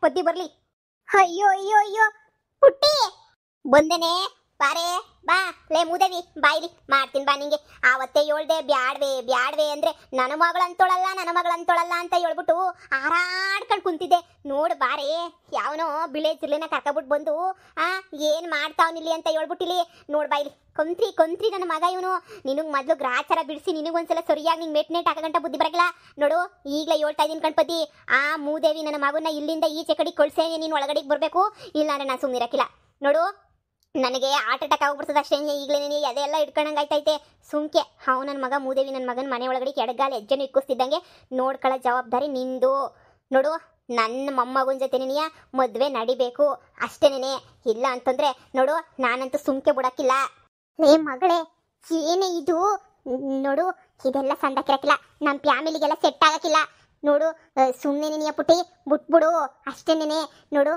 ಪದ್ದಿ ಬರ್ಲಿ. ಅಯ್ಯೋ ಅಯ್ಯೋ ಅಯ್ಯೋ ಪುಟ್ಟಿ ಬಂದೇನೆ, ಬಾರೇ ಬಾ. ಲೇ ಮೂದೇವಿ ಬಾಯ್ಲಿ ಮಾಡ್ತೀನಿ ಬಾ. ನಿಂಗೆ ಆವತ್ತೇ ಹೇಳ್ದೆ ಬ್ಯಾಡ್ವೆ ಅಂದ್ರೆ ನನ್ನ ಮಗಳಂತೋಳಲ್ಲ ಅಂತ ಹೇಳ್ಬಿಟ್ಟು ಹಾರಾಡ್ಕೊಂಡು ಕುಂತಿದ್ದೆ. ನೋಡು ಬಾರೇ, ಯಾವನೋ ಬಿಳೆ ಜಿರ್ಲೆನ ಕರ್ಕೊಬಿಟ್ಟು ಬಂದು ಏನ್ ಮಾಡ್ತಾವನಿಲ್ಲಿ ಅಂತ ಹೇಳ್ಬಿಟ್ಟಿಲಿ. ನೋಡ್ ಬಾಯ್ಲಿ ಕೊಂತ್ರಿ ನನ್ನ ಮಗ ಇವನು. ನಿನಗ್ ಮೊದ್ಲು ಗ್ರಾಚಾರ ಬಿಡಿಸಿ ನಿನಗೊಂದ್ಸಲ ಸರಿಯಾಗಿ ನಿಂಗೆ ಮೆಟ್ನೆಟ್ ಹಾಕಗಂಟ ಬುದ್ಧಿ ಬರಕಿಲ್ಲ ನೋಡು. ಈಗಲೇ ಹೇಳ್ತಾ ಇದೀನಿ ಕಣ್ಪತಿ, ಆ ಮೂದೇವಿ ನನ್ನ ಮಗನ ಇಲ್ಲಿಂದ ಈಚೆ ಕಡೆ ಕೊಳ್ಸೇ ನೀನು ಒಳಗಡೆಗೆ ಬರಬೇಕು, ಇಲ್ಲ ಅಂದ್ರೆ ನಾನು ಸುಮ್ಮನೆ ಇರಕಿಲ್ಲ ನೋಡು. ನನಗೆ ಹಾರ್ಟ್ ಅಟ್ಯಾಕ್ ಆಗ್ಬಿಡ್ತದೆ ಅಷ್ಟೇ. ಈಗಲೇ ನೀನು ಅದೆಲ್ಲ ಇಟ್ಕೊಂಡಂಗಾಯ್ತೈತೆ. ಸುಮ್ಕೆ ನನ್ನ ಮಗ ಮೂದೇವಿ ನನ್ನ ಮಗನ ಮನೆ ಒಳಗಡೆ ಎಡಗಾಲ ಹೆಜ್ಜೆನ ಇಕ್ಕಿಸ್ತಿದ್ದಂಗೆ ನೋಡ್ಕೊಳ್ಳೋ ಜವಾಬ್ದಾರಿ ನಿಂದು ನೋಡು. ನನ್ನ ಮೊಮ್ಮಗನ ಜೊತೆ ನೀನಿಯ ಮದುವೆ ನಡಿಬೇಕು ಅಷ್ಟೇನೇ, ಇಲ್ಲ ಅಂತಂದ್ರೆ ನೋಡು ನಾನಂತೂ ಸುಮ್ಕೆ ಬಿಡಕ್ಕಿಲ್ಲ. ಲೇ ಮಗಳೇ, ಏನೇ ಇದು ನೋಡು, ಇದೆಲ್ಲ ಸಂದಕ್ಕಿರಕ್ಕಿಲ್ಲ, ನಮ್ಮ ಫ್ಯಾಮಿಲಿಗೆಲ್ಲ ಸೆಟ್ ಆಗಕ್ಕಿಲ್ಲ ನೋಡು. ಸುಮ್ಮನೆ ನೀನಿಯ ಪುಟ್ಟಿ ಬಿಟ್ಬಿಡು ಅಷ್ಟೇನೇ ನೋಡು.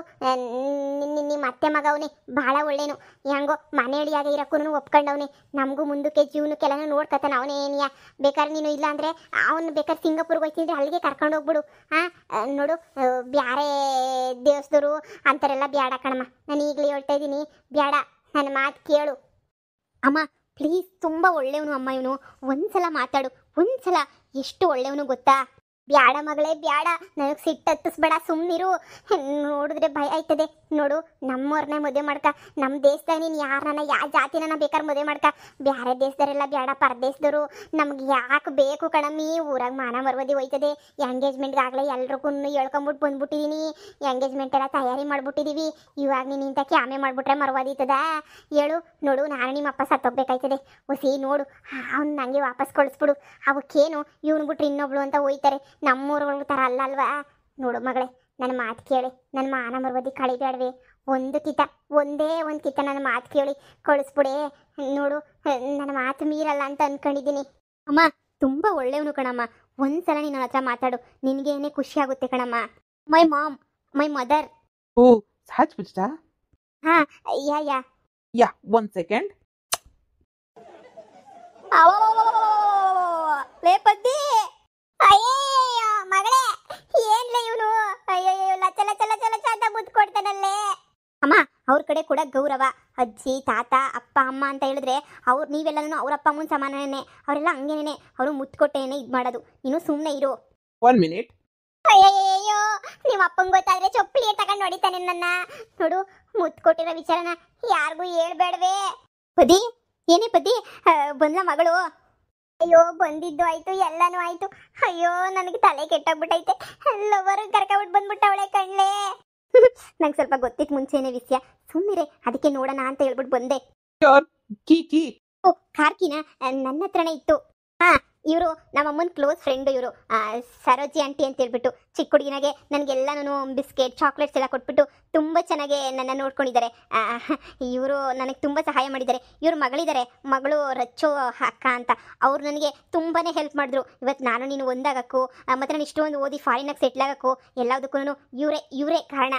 ನಿಮ್ಮ ಅತ್ತೆ ಮಗ ಅವನೇ ಭಾಳ ಒಳ್ಳೇನು, ಹೆಂಗೋ ಮನೆಯೊಳಿಯಾಗೆ ಇರೋಕ್ಕೂ ಒಪ್ಕೊಂಡವನೇ. ನಮಗೂ ಮುಂದಕ್ಕೆ ಜೀವನಕ್ಕೆಲ್ಲನೂ ನೋಡ್ಕತಾನ ಅವನೇನಿಯ. ಬೇಕಾದ್ರೆ ನೀನು ಇಲ್ಲ ಅಂದರೆ ಅವನು ಬೇಕಾದ್ರೆ ಸಿಂಗಾಪುರ್ಗೆ ಹೋಗ್ತಿದ್ರೆ ಅಲ್ಲಿಗೆ ಕರ್ಕೊಂಡು ಹೋಗ್ಬಿಡು. ನೋಡು, ಬ್ಯಾರೆ ದೇವಸ್ಥರು ಅಂತಾರೆಲ್ಲ ಬ್ಯಾಡ ಕಣಮ್ಮ. ನಾನು ಈಗಲೇ ಹೇಳ್ತಾ ಇದ್ದೀನಿ, ಬ್ಯಾಡ, ನನ್ನ ಮಾತು ಕೇಳು ಅಮ್ಮ ಪ್ಲೀಸ್. ತುಂಬ ಒಳ್ಳೆಯವನು ಅಮ್ಮ ಇವನು. ಒಂದ್ಸಲ ಮಾತಾಡು, ಒಂದ್ಸಲ. ಎಷ್ಟು ಒಳ್ಳೆಯವನು ಗೊತ್ತಾ. ಬ್ಯಾಡ ಮಗಳೇ ಬ್ಯಾಡ, ನನಗೆ ಸಿಟ್ಟು ಹತ್ತಿಸ್ಬೇಡ, ಸುಮ್ಮನಿರು. ನೋಡಿದ್ರೆ ಭಯ ಆಯ್ತದೆ ನೋಡು. ನಮ್ಮವ್ರನ್ನೇ ಮದುವೆ ಮಾಡ್ಕ, ನಮ್ಮ ದೇಶದಾಗ ನೀನು ಯಾರನ್ನ ಯಾವ ಜಾತಿನ ಬೇಕಾದ್ರೆ ಮದುವೆ ಮಾಡ್ಕ. ಬ್ಯಾರೆ ದೇಶದವರೆಲ್ಲ ಬ್ಯಾಡ, ಪರದೇಶದವರು ನಮ್ಗೆ ಯಾಕೆ ಬೇಕು ಕಣಮ್ಮಿ. ಊರಾಗ ಮಾನ ಮರ್ವದಿ ಹೋಯ್ತದೆ. ಎಂಗೇಜ್ಮೆಂಟ್ಗಾಗಲೇ ಎಲ್ರಿಗೂ ಹೇಳ್ಕೊಂಬಿಟ್ಟು ಬಂದ್ಬಿಟ್ಟಿದ್ದೀನಿ. ಎಂಗೇಜ್ಮೆಂಟ್ ಎಲ್ಲ ತಯಾರಿ ಮಾಡ್ಬಿಟ್ಟಿದ್ದೀವಿ. ಇವಾಗ ನೀನು ಇಂಥ ಕ್ಯಾಮೆ ಮಾಡಿಬಿಟ್ರೆ ಮರ್ವಾದೀತದ ಹೇಳು. ನೋಡು, ನಾನು ನಿಮ್ಮ ಅಪ್ಪ ಸತ್ತೋಗ್ಬೇಕಾಯ್ತದೆ ಹೊಸಿ. ನೋಡು, ಅವ್ನು ನನಗೆ ವಾಪಸ್ ಕಳಿಸ್ಬಿಡು. ಅವಕ್ಕೇನು ಇವನು ಬಿಟ್ರೆ ಇನ್ನೊಬ್ಳು ಅಂತ ಹೋಯ್ತಾರೆ. ನಮ್ಮೂರುಗಳ ಥರ ಅಲ್ಲಲ್ವಾ. ನೋಡು ಮಗಳೇ, ನನ್ನ ಮಾತು ಕೇಳಿ, ನನ್ನ ಮಾನ ಮರ್ವದಿ ಕಳಿಬೇಡವೆ. ಒಂದೇ ಒಂದು ಕಿತ್ತ ನನ್ನ ಮಾತು ಕೇಳಿ ಕಳಿಸ್ಬಿಡೆ. ನೋಡು, ನನ್ನ ಮಾತು ಮೀರಲ್ಲ ಅಂತ ಅಂದ್ಕೊಂಡಿದ್ದೀನಿ. ಅಮ್ಮ ತುಂಬ ಒಳ್ಳೆಯವನು ಕಣಮ್ಮ. ಒಂದ್ಸಲ ನೀನು ಹತ್ರ ಮಾತಾಡು, ನಿನಗೇನೇ ಖುಷಿ ಆಗುತ್ತೆ ಕಣಮ್ಮ. My mom, my mother. ಓ ಸಾಚ್ ಬಿಡ್ತಾ? ಹಾಂ ಯಾ 1 ಸೆಕೆಂಡ್. ಲೇ ಪದ್ದಿ, ಅಯ್ಯೋ ಮಗಳೇ, ಏನ್ಲೇ ಇವನು. ಅಯ್ಯಯ್ಯೋ ಲಚ ಲಚ ಲಚ ಲಚ ಅಂತ ಮುದ್ದು ಕೊಡ್ತಾನಲ್ಲೇ. ಅಮ್ಮ ಅವ್ರ ಕಡೆ ಕೂಡ ಗೌರವ. ಅಜ್ಜಿ ತಾತ ಅಪ್ಪ ಅಮ್ಮ ಅಂತ ಹೇಳಿದ್ರೆ ನೀವೆಲ್ಲನೂ ಅವ್ರ ಅಪ್ಪ ಅಮ್ಮನ ಸಮಾನನೇ. ಅವರೆಲ್ಲ ಹಂಗೇನೆ, ಅವರು ಮುತ್ತು ಕೊಟ್ಟೇನೆ ಇದು ಮಾಡೋದು. ನೀನು ಸುಮ್ಮನೆ ಇರು. 1 ಮಿನಿಟ್. ಅಯ್ಯಯ್ಯೋ, ನಿಮ್ಮ ಅಪ್ಪಂಗೆ ಗೊತ್ತಾದ್ರೆ ಚೊಪ್ಪಲಿ ತಗೊಂಡು ಹೊಡಿತಾನೆ ನನ್ನ. ನೋಡು, ಮುತ್ತು ಕೊಟ್ಟಿರೋ ವಿಚಾರನ ಯಾರಿಗೂ ಹೇಳ್ಬೇಡವೆ. ಪದಿ ಏನೇ ಪದಿ, ಬಂದ್ಲ ಮಗಳು? ಅಯ್ಯೋ ಬಂದಿದ್ದು ಆಯ್ತು, ಎಲ್ಲನೂ ಆಯ್ತು. ಅಯ್ಯೋ ನನಗೆ ತಲೆ ಕೆಟ್ಟೋಗ್ಬಿಟ್ಟೈತೆ. ಲವರ್ ಕರ್ಕೊಬಿಟ್ಟು ಬಂದ್ಬಿಟ್ಟವಳೆ ಕಣ್ಲೆ. ನಂಗೆ ಸ್ವಲ್ಪ ಗೊತ್ತಿತ್ತು ಮುಂಚೆನೇ ವಿಷಯ, ಸುಮ್ಮನೆ ಅದಕ್ಕೆ ನೋಡೋಣ ಅಂತ ಹೇಳ್ಬಿಟ್ಟು ಬಂದೆ. ಕೀ ಓ ಕಾರ್ಕಿನ ನನ್ನ ಹತ್ರನೇ ಇತ್ತು. ಹಾ, ಇವರು ನಮ್ಮಮ್ಮನ ಕ್ಲೋಸ್ ಫ್ರೆಂಡು. ಇವರು ಸರೋಜಿ ಆಂಟಿ ಅಂತ ಹೇಳ್ಬಿಟ್ಟು ಚಿಕ್ಕ ಹುಡುಗಿನಾಗೆ ನನಗೆಲ್ಲನೂ ಬಿಸ್ಕೆಟ್ ಚಾಕ್ಲೇಟ್ಸ್ ಎಲ್ಲ ಕೊಟ್ಬಿಟ್ಟು ತುಂಬ ಚೆನ್ನಾಗಿ ನನ್ನ ನೋಡ್ಕೊಂಡಿದ್ದಾರೆ. ಇವರು ನನಗೆ ತುಂಬ ಸಹಾಯ ಮಾಡಿದ್ದಾರೆ. ಇವ್ರ ಮಗಳಿದ್ದಾರೆ, ಮಗಳು ರಚ್ಚೋ ಅಕ್ಕ ಅಂತ. ಅವ್ರು ನನಗೆ ತುಂಬಾ ಹೆಲ್ಪ್ ಮಾಡಿದ್ರು. ಇವತ್ತು ನಾನು ನೀನು ಒಂದಾಗಕ್ಕೂ ಮತ್ತು ನಾನು ಇಷ್ಟೊಂದು ಓದಿ ಫಾರಿನಾಗ ಸೆಟ್ಲ್ ಆಗೋಕ್ಕೂ ಎಲ್ಲದಕ್ಕೂ ಇವರೇ ಕಾರಣ.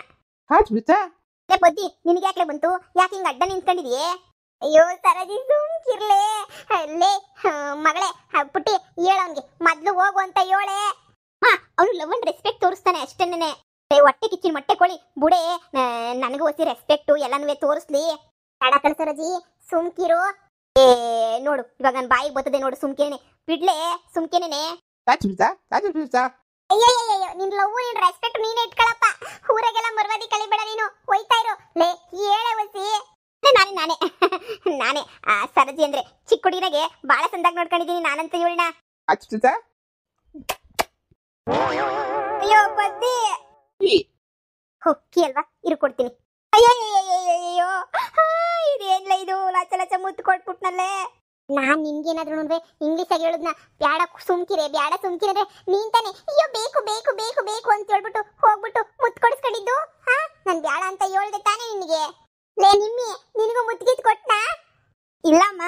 ಬದ್ದಿ ನಿನಗೆ ಯಾಕೆ ಬಂತು? ಯಾಕೆ ಹಿಂಗೆ ಅಡ್ಡ ನಿಂತ್ಕೊಂಡಿದೆಯೇ? ಅಯ್ಯೋ ಸರೋಜಿ ಸುಮ್ಕಿರ್ಲೆ. ಲೇ ಮಗಳೇ ಪುಟ್ಟಿ, ಹೇಳೋನ್ಗೆ ಮೊದ್ಲು ಹೋಗು ಅಂತ ಹೇಳೆ. ಅವನು ಲವನ್ ರೆಸ್ಪೆಕ್ಟ್ ತೋರಿಸ್ತಾನೆ ಅಷ್ಟೇನೆ. ಹೊಟ್ಟೆ ಕಿಚ್ಚಿನ ಮೊಟ್ಟೆ ಕೋಳಿ ಬುಡೆ, ನನಗೂ ಹೊಸಿ ರೆಸ್ಪೆಕ್ಟು ಎಲ್ಲನೂ ತೋರಿಸ್ಲಿ. ತಡಕಲ್ ಸರೋಜಿ ಸುಮ್ಕಿರು. ನೋಡು, ಇವಾಗ ನನ್ನ ಬಾಯಿಗೆ ಬರ್ತದೆ ನೋಡು. ಸುಮ್ಕೇನೆ ಬಿಡ್ಲೆ, ಸುಮ್ಕೇನೆ. ಅಯ್ಯಯ್ಯಯ್ಯೋ, ನಿನ್ ಲವ್ ನಿನ್ ರೆಸ್ಪೆಕ್ಟ್ ನೀನೇ ಇಟ್ಕೊಳಪ್ಪ. ಊರಾಗೆಲ್ಲ ಮರ್ವಾದಿ ಕಳಿಬೇಡ ನೀನು. ಹೋಯ್ತಾ ಇರು. ಲೇ ಹೇಳೆ ಹೊಸಿ. ನಾನೇ ಸರಜಿ ಅಂದ್ರೆ ಚಿಕ್ಕ ಹುಡುಗಿನಾಗೆ ಬಾಳ ಸಂದಾಗ ನೋಡ್ಕೊಂಡಿದ್ದೀನಿ ನಾನಂತ ಹೇಳೋಣ. ಅಯ್ಯೋ ಬದ್ದಿ ಹೊಕ್ಕಿ ಅಲ್ವಾ, ಇರು ಕೊಡ್ತೀನಿ. ಅಯ್ಯೋ ಇದೇನ್ಲ ಇದು, ಲಚ ಲಚ ಮುತ್ತು ಕೊಟ್ಬಿಟ್ನಲ್ಲೇ. ನಾನ್ ನಿನ್ಗೇನಾದ್ರು ನೋಡ್ವೆ ಇಂಗ್ಲೀಷ್ ಆಗಿ ಹೇಳುದ್ನ ಬ್ಯಾಡ ಸುಮ್ಕಿರೆ ಅಂದ್ರೆ ನೀನ್ ತಾನೆ ಅಯ್ಯೋ ಬೇಕು ಬೇಕು ಬೇಕು ಬೇಕು ಅಂತ ಹೇಳ್ಬಿಟ್ಟು ಹೋಗ್ಬಿಟ್ಟು ಮುತ್ತು ಕೊಡಿಸ್ಕೊಂಡಿದ್ದು. ನನ್ ಬ್ಯಾಡ ಅಂತ ಹೇಳ್ದೆ ತಾನೆ ನಿನಗೆ. ಲೇ ನಿಮ್ಮಿ, ನಿನಗೂ ಮುತ್ತಿಗಿತ್ ಕೊಟ್ನಾ? ಇಲ್ಲಮ್ಮ,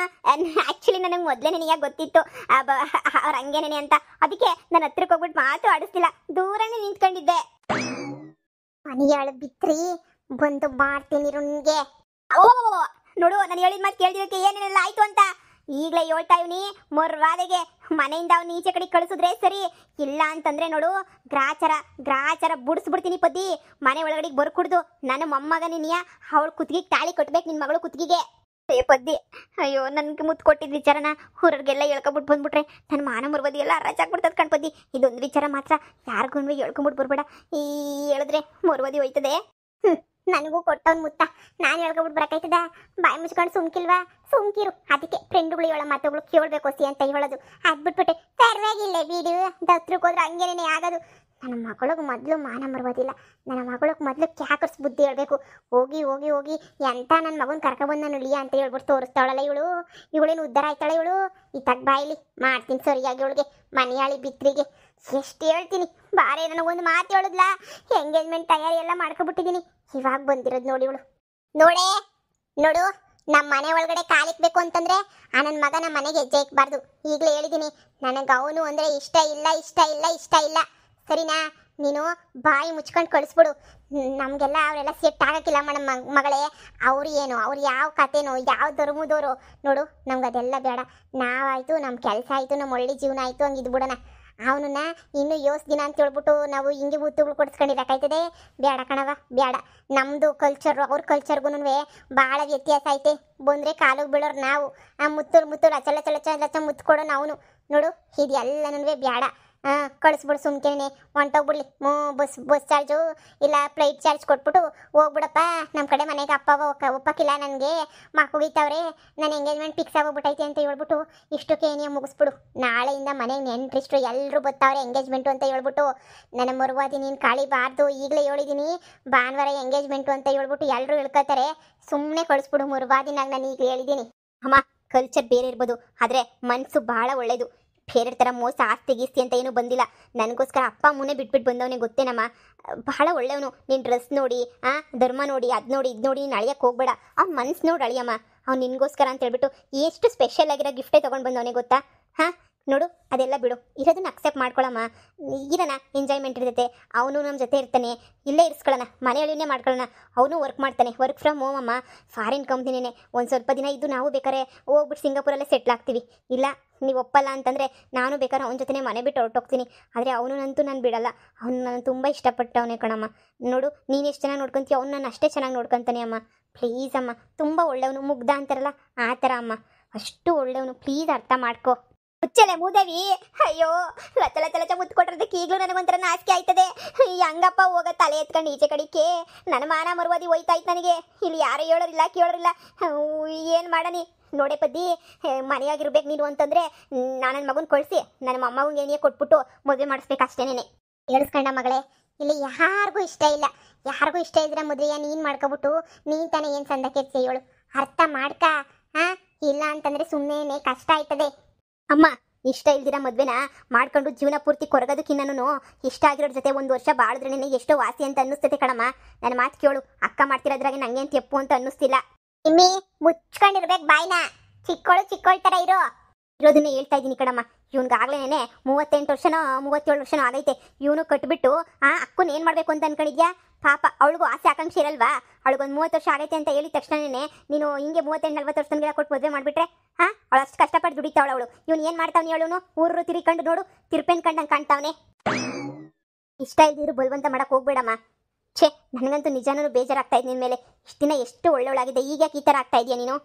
ಆಕ್ಚುಲಿ ನನಗೆ ಮೊದಲೇ ನನಗೆ ಗೊತ್ತಿತ್ತು ಅವ್ರ ಹಂಗೇನೆ ಅಂತ. ಅದಕ್ಕೆ ನನ್ನ ಹತ್ರಕ್ಕೆ ಹೋಗ್ಬಿಟ್ಟು ಮಾತು ಆಡಿಸ್ತಿಲ್ಲ, ದೂರನೇ ನಿಂತ್ಕೊಂಡಿದ್ದೆ. ಮನೆಯಾಳು ಬಿತ್ರಿ ಬಂದು ಮಾಡ್ತೀನಿ ನಿನ್ಗೆ. ಓ ನೋಡು, ನಾನು ಹೇಳಿದ ಮಾತು ಕೇಳಿದಕ್ಕೆ ಏನೇನೆಲ್ಲ ಆಯ್ತು ಅಂತ. ಈಗಲೇ ಹೇಳ್ತಾ ಇವ್ನಿ ಮೊರ್ವಾದೆಗೆ ಮನೆಯಿಂದ ಅವ್ನು ಈಚೆ ಕಡೆ ಕಳಿಸಿದ್ರೆ ಸರಿ, ಇಲ್ಲ ಅಂತಂದ್ರೆ ನೋಡು ಗ್ರಾಚಾರ ಗ್ರಾಚಾರ ಬುಡಿಸ್ಬಿಡ್ತೀನಿ ಪದ್ದಿ. ಮನೆ ಒಳಗಡೆ ಬರ್ಕುಡ್ದು ನನ್ನ ಮೊಮ್ಮಗ ನೀನಿಯ ಅವಳು ಕುತ್ತಿಗೆ ತಾಳಿ ಕಟ್ಬೇಕು ನಿನ್ನ ಮಗಳು ಕುತ್ತಿಗೆಗೆ. ಏ ಪದ್ದಿ, ಅಯ್ಯೋ ನನ್ಗೆ ಮುತ್ತು ಕೊಟ್ಟಿದ್ದ ವಿಚಾರನ ಊರವ್ರಿಗೆಲ್ಲ ಹೇಳ್ಕೊಬಿಟ್ಟು ಬಂದ್ಬಿಟ್ರೆ ನನ್ನ ಮಾನ ಮರ್ವದಿ ಎಲ್ಲ ಹರಾಜಾಗ್ಬಿಡ್ತದ ಕಣ್ಪದ್ದಿ. ಇದೊಂದು ವಿಚಾರ ಮಾತ್ರ ಯಾರಿಗೂ ಹೇಳ್ಕೊಂಬಿಟ್ಟು ಬರ್ಬೇಡ, ಈ ಹೇಳಿದ್ರೆ ಮರ್ವದಿ ಹೋಯ್ತದೆ. ನನಗೂ ಕೊಟ್ಟವ್ನು ಮುತ್ತ, ನಾನು ಹೇಳ್ಕೊಬಿಟ್ಟು ಬರಕಾಯ್ತದ? ಬಾಯಿ ಮುಚ್ಕೊಂಡು ಸುಮ್ಕಿಲ್ವಾ? ಸುಮ್ಕಿರು. ಅದಕ್ಕೆ ಫ್ರೆಂಡ್ಗಳು ಹೇಳೋ ಮಾತುಗಳು ಕೇಳಬೇಕು ಸಿ ಅಂತ ಹೇಳೋದು. ಅದ್ಬಿಟ್ಬಿಟ್ಟೆ ಸರ್ವಾಗಿಲ್ಲ ಬೀಡು ದತ್ರಕ್ಕೆ ಹೋದ್ರೆ ಹಂಗೇನೇ ಆಗೋದು. ನನ್ನ ಮಗಳಿಗೆ ಮೊದಲು ಮಾನ ಮರ್ಬೋದಿಲ್ಲ, ನನ್ನ ಮಗಳಿಗೆ ಮೊದಲು ಕ್ಯಾಕರ್ಸ್ ಬುದ್ಧಿ ಹೇಳ್ಬೇಕು. ಹೋಗಿ ಹೋಗಿ ಹೋಗಿ ಎಂತ ನನ್ನ ಮಗನ ಕರ್ಕೊಬಂದು ನಾನು ಇಳಿಯ ಅಂತ ಹೇಳ್ಬಿಟ್ಟು ತೋರಿಸ್ತಾಳಲ್ಲ ಇವಳೇನು ಉದ್ಧಾರ ಆಯ್ತಾಳೆ ಇವಳು. ಈ ತಗ್ ಬಾಯಿಲಿ ಮಾಡ್ತೀನಿ ಸರಿಯಾಗಿ ಇವಳಿಗೆ ಮನೆಯಾಳಿ ಬಿತ್ರಿಗೆ ಎಷ್ಟು ಹೇಳ್ತೀನಿ. ಬಾರೇ ನನಗೊಂದು ಮಾತು ಹೇಳಿದ್ಲಾ, ಎಂಗೇಜ್ಮೆಂಟ್ ತಯಾರಿ ಎಲ್ಲ ಮಾಡ್ಕೊಬಿಟ್ಟಿದ್ದೀನಿ. ಇವಾಗ ಬಂದಿರೋದು ನೋಡಿ ಇವಳು. ನೋಡೇ ನೋಡು, ನಮ್ಮ ಮನೆ ಒಳಗಡೆ ಕಾಲಿಕ್ಬೇಕು ಅಂತಂದ್ರೆ ಆ ನನ್ನ ಮಗ ನಮ್ಮ ಮನೆಗೆ ಹೆಜ್ಜೆ ಇಕ್ಬಾರ್ದು. ಈಗಲೇ ಹೇಳಿದ್ದೀನಿ, ನನಗೆ ಅವನು ಅಂದರೆ ಇಷ್ಟ ಇಲ್ಲ ಇಷ್ಟ ಇಲ್ಲ ಇಷ್ಟ ಇಲ್ಲ, ಸರಿನಾ? ನೀನು ಬಾಯಿ ಮುಚ್ಕೊಂಡು ಕಳಿಸ್ಬಿಡು. ನಮಗೆಲ್ಲ ಅವರೆಲ್ಲ ಸೆಟ್ ಆಗಕ್ಕಿಲ್ಲ ಮೇಡಮ್ ಮಗಳೇ. ಅವ್ರು ಏನು, ಅವ್ರು ಯಾವ ಕತೆನೋ ಯಾವ ಧರ್ಮದವರು ನೋಡು, ನಮ್ಗೆ ಅದೆಲ್ಲ ಬೇಡ. ನಾವಾಯಿತು, ನಮ್ಮ ಕೆಲಸ ಆಯಿತು, ನಮ್ಮ ಒಳ್ಳೆ ಜೀವನ ಆಯಿತು, ಹಂಗೆ ಇದ್ಬಿಡೋಣ. ಅವನನ್ನ ಇನ್ನೂ ದಿನ ಅಂತ ಹೇಳ್ಬಿಟ್ಟು ನಾವು ಹಿಂಗೆ ಬೂತುಗಳು ಕೊಡಿಸ್ಕೊಂಡಿರಕ್ಕಾಯ್ತದೆ? ಬೇಡ ಕಣವ, ಬೇಡ. ನಮ್ಮದು ಕಲ್ಚರು ಅವ್ರ ಕಲ್ಚರ್ಗೂ ಭಾಳ ವ್ಯತ್ಯಾಸ ಐತೆ. ಬಂದರೆ ಕಾಲಿಗೆ ಬೀಳೋರು ನಾವು, ಆ ಮುತ್ತು ಲಚ ಲಚ ಲಚ ಲಚ ಮುತ್ತು ಕೊಡೋನು ಅವನು. ನೋಡು, ಇದೆಲ್ಲನೂ ಬೇಡ. ಕಳಿಸ್ಬಿಡು ಸುಮ್ಕೆನೆ, ಹೊಂಟೋಗ್ಬಿಡ್ಲಿ. ಬಸ್ ಚಾರ್ಜು ಇಲ್ಲ ಫ್ಲೈಟ್ ಚಾರ್ಜ್ ಕೊಟ್ಬಿಟ್ಟು ಹೋಗ್ಬಿಡಪ್ಪ. ನಮ್ಮ ಕಡೆ ಮನೆಗೆ ಅಪ್ಪ ಒಪ್ಪಕ್ಕಿಲ್ಲ, ನನಗೆ ಮಕ್ಕಳಿತ್ತವ್ರೆ, ನನ್ನ ಎಂಗೇಜ್ಮೆಂಟ್ ಫಿಕ್ಸ್ ಆಗೋಗ್ಬಿಟ್ಟೈತೆ ಅಂತ ಹೇಳ್ಬಿಟ್ಟು ಇಷ್ಟಕ್ಕೆ ಏನೇ ಮುಗಿಸ್ಬಿಡು. ನಾಳೆಯಿಂದ ಮನೆಗೆ ನೆಂಟ್ರಿಸ್ಟ್ರು ಎಲ್ಲರೂ ಬರ್ತಾವ್ರೆ ಎಂಗೇಜ್ಮೆಂಟು ಅಂತ ಹೇಳ್ಬಿಟ್ಟು. ನನ್ನ ಮರುವಾದಿ ನೀನು ಕಾಳಿಬಾರ್ದು. ಈಗಲೇ ಹೇಳಿದ್ದೀನಿ ಭಾನುವಾರ ಎಂಗೇಜ್ಮೆಂಟು ಅಂತ ಹೇಳ್ಬಿಟ್ಟು ಎಲ್ಲರೂ ಹೇಳ್ಕೊತಾರೆ. ಸುಮ್ಮನೆ ಕಳಿಸ್ಬಿಡು ಮರುವಾದಿನಾಗ. ನಾನು ಈಗ ಹೇಳಿದ್ದೀನಿ ಅಮ್ಮ, ಕಲ್ಚರ್ ಬೇರೆ ಇರ್ಬೋದು, ಆದರೆ ಮನಸ್ಸು ಭಾಳ ಒಳ್ಳೇದು. ಬೇರೆ ಥರ ಮೋಸ ಆಸ್ತಿ ಗೀಸ್ತಿ ಅಂತ ಏನೂ ಬಂದಿಲ್ಲ. ನನಗೋಸ್ಕರ ಅಪ್ಪ ಅಮ್ಮನೇ ಬಿಟ್ಬಿಟ್ಟು ಬಂದವನೇ ಗೊತ್ತೇನಮ್ಮ. ಬಹಳ ಒಳ್ಳೆಯವನು. ನೀನು ಡ್ರೆಸ್ ನೋಡಿ, ಧರ್ಮ ನೋಡಿ, ಅದು ನೋಡಿ ಇದು ನೋಡಿ ನೀನು ಅಳಿಯಕ್ಕೆ ಹೋಗ್ಬೇಡ. ಅವ್ನು ಮನ್ಸು ನೋಡಿ ಅಳಿಯಮ್ಮ. ಅವ್ನು ನಿನಗೋಸ್ಕರ ಅಂತ ಹೇಳ್ಬಿಟ್ಟು ಎಷ್ಟು ಸ್ಪೆಷಲ್ ಆಗಿರೋ ಗಿಫ್ಟೇ ತೊಗೊಂಡು ಬಂದವನೇ ಗೊತ್ತಾ? ನೋಡು, ಅದೆಲ್ಲ ಬಿಡು, ಇರೋದನ್ನ ಅಕ್ಸೆಪ್ಟ್ ಮಾಡ್ಕೊಳ್ಳಮ್ಮ. ಇರೋಣ, ಎಂಜಾಯ್ಮೆಂಟ್ ಇರ್ತೈತೆ. ಅವನು ನಮ್ಮ ಜೊತೆ ಇರ್ತಾನೆ, ಇಲ್ಲೇ ಇರಿಸ್ಕೊಳ್ಳೋಣ, ಮನೆಯೊಳಗೇ ಮಾಡ್ಕೊಳ್ಳೋಣ. ಅವನು ವರ್ಕ್ ಮಾಡ್ತಾನೆ, ವರ್ಕ್ ಫ್ರಮ್ ಹೋಮ್ ಅಮ್ಮ. ಫಾರಿನ್ ಕಂಪ್ನಿನೇ. ಒಂದು ಸ್ವಲ್ಪ ದಿನ ಇದ್ದು ನಾವು ಬೇಕಾದ್ರೆ ಹೋಗ್ಬಿಟ್ಟು ಸಿಂಗಾಪುರಲ್ಲೇ ಸೆಟ್ಲ್ ಆಗ್ತೀವಿ. ಇಲ್ಲ ನೀವು ಒಪ್ಪಲ್ಲ ಅಂತಂದರೆ ನಾನು ಬೇಕಾದ್ರೆ ಅವನ ಜೊತೆ ಮನೆ ಬಿಟ್ಟು ಹೊರಟೋಗ್ತೀನಿ. ಆದರೆ ಅವನಂತೂ ನಾನು ಬಿಡಲ್ಲ. ಅವ್ನು ನಾನು ತುಂಬ ಇಷ್ಟಪಟ್ಟವನೇ ಕಣಮ್ಮ. ನೋಡು, ನೀನು ಎಷ್ಟು ಚೆನ್ನಾಗಿ ನೋಡ್ಕೊತೀಯ, ಅವ್ನು ನಾನು ಅಷ್ಟೇ ಚೆನ್ನಾಗಿ ನೋಡ್ಕೊತಾನೆ ಅಮ್ಮ. ಪ್ಲೀಸ್ ಅಮ್ಮ, ತುಂಬ ಒಳ್ಳೆಯವನು, ಮುಗ್ಧ ಅಂತಾರಲ್ಲ ಆ ಥರ ಅಮ್ಮ, ಅಷ್ಟು ಒಳ್ಳೆಯವನು. ಪ್ಲೀಸ್ ಅರ್ಥ ಮಾಡ್ಕೋ. ಹುಚ್ಚಲೆ ಮೂದೇವಿ, ಅಯ್ಯೋ ಲಚ ಲಚ ಲಚ ಮುತ್ತು ಕೊಟ್ಟಿರೋದಕ್ಕೆ ಈಗಲೂ ನನಗೊಂಥರ ನಾಚಿಕೆ ಆಯ್ತದೆ. ಹಂಗಪ್ಪ ಹೋಗೋ ತಲೆ ಎತ್ಕೊಂಡು ಈಚೆ ಕಡಿಕೆ ನನ್ನ ಮಾನ ಮರುವಾದಿ ಹೋಯ್ತಾಯ್ತು ನನಗೆ. ಇಲ್ಲಿ ಯಾರು ಹೇಳೋರಿಲ್ಲ ಕೇಳೋರಿಲ್ಲ, ಏನು ಮಾಡನಿ? ನೋಡೆ ಪದ್ದಿ, ಮನೆಯಾಗಿರ್ಬೇಕು ನೀನು ಅಂತಂದರೆ ನಾನು ನನ್ನ ಮಗನ ಕಳಿಸಿ ನನ್ನ ಮೊಮ್ಮಗಂಗೆ ಏನೇ ಕೊಟ್ಬಿಟ್ಟು ಮದುವೆ ಮಾಡಿಸ್ಬೇಕು ಅಷ್ಟೇನೆ. ಹೇಳಿಸ್ಕೊಂಡ ಮಗಳೇ, ಇಲ್ಲಿ ಯಾರಿಗೂ ಇಷ್ಟ ಇಲ್ಲ. ಯಾರಿಗೂ ಇಷ್ಟ ಇದ್ರೆ ಮದುವೆಯ ನೀನು ಮಾಡ್ಕೊಬಿಟ್ಟು ನೀನು ತಾನೇ ಏನು ಸಂದಕ್ಕೆ ಹೇಳು. ಅರ್ಥ ಮಾಡ್ಕ. ಇಲ್ಲ ಅಂತಂದರೆ ಸುಮ್ಮನೆ ಕಷ್ಟ ಆಯ್ತದೆ. ಅಮ್ಮ, ಇಷ್ಟ ಇಲ್ದಿರ ಮದ್ವೆನ ಮಾಡ್ಕೊಂಡು ಜೀವನ ಪೂರ್ತಿ ಕೊರಗೋದಕ್ಕಿನ್ನೂ ಇಷ್ಟ ಆಗಿರೋರ ಜೊತೆ ಒಂದು ವರ್ಷ ಬಾಳಿದ್ರೆ ನಿನಗೆ ಎಷ್ಟೋ ವಾಸಿ ಅಂತ ಅನ್ನಿಸ್ತೈತೆ ಕಣಮ್ಮ. ನನ್ನ ಮಾತು ಕೇಳು. ಅಕ್ಕ ಮಾಡ್ತಿರೋದ್ರಾಗೆ ನಂಗೆ ಅಂತ ಎಪ್ಪು ಅಂತ ಅನ್ನಿಸ್ತಿಲ್ಲ. ನಿಮ್ಮಿ ಮುಚ್ಕೊಂಡಿರ್ಬೇಕು ಬಾಯ್ನ. ಚಿಕ್ಕೋಳು ಥರ ಇರೋದನ್ನೇ ಹೇಳ್ತಾ ಇದ್ದೀನಿ ಕಣಮ್ಮ. ಇವ್ನಿಗಾಗ್ಲೇನೆ 38 ವರ್ಷನೋ 37 ವರ್ಷನೋ ಆಗೈತೆ. ಇವನು ಕಟ್ಬಿಟ್ಟು ಅಕ್ಕನ ಏನು ಮಾಡಬೇಕು ಅಂತ ಅನ್ಕೊಂಡಿದ್ಯಾ? ಪಾಪ ಅವಳಿಗೂ ಆಸೆ ಆಕಾಂಕ್ಷೆ ಇರಲ್ವಾ? ಅವಳಿಗೊಂದು 30 ವರ್ಷ ಆಗೈತೆ ಅಂತ ಹೇಳಿದ ತಕ್ಷಣನೇ ನೀನು ಹಿಂಗೆ 38-40 ವರ್ಷದನ್ಗೆಲ್ಲ ಕೊಟ್ಟು ಮದುವೆ ಮಾಡಿಬಿಟ್ರೆ ಅವಳು ಅಷ್ಟು ಕಷ್ಟಪಟ್ಟು ದುಡಿತಾವಳು ಅವಳು. ಇವ್ನು ಏನು ಮಾಡ್ತಾವನಿ ಹೇಳೋನು? ಊರು ತಿರ್ಕೊಂಡು ನೋಡು, ತಿರ್ಪೇನ್ ಕಂಡಂಗೆ ಕಾಣ್ತಾವನೆ. ಇಷ್ಟ ಇಲ್ದಿರು ಬಲವಂತ ಮಾಡಕ್ಕೆ ಹೋಗ್ಬೇಡಮ್ಮ. ಛೇ, ನನಗಂತೂ ನಿಜಾನೂ ಬೇಜಾರಾಗ್ತಾ ಇದೆ ನಿನ್ನ ಮೇಲೆ. ಇಷ್ಟು ದಿನ ಎಷ್ಟು ಒಳ್ಳೆಯವಳಾಗಿದೆ, ಈಗ ಯಾಕೆ ಈ ಥರ ಆಗ್ತಾ ಇದೆಯಾ ನೀನು?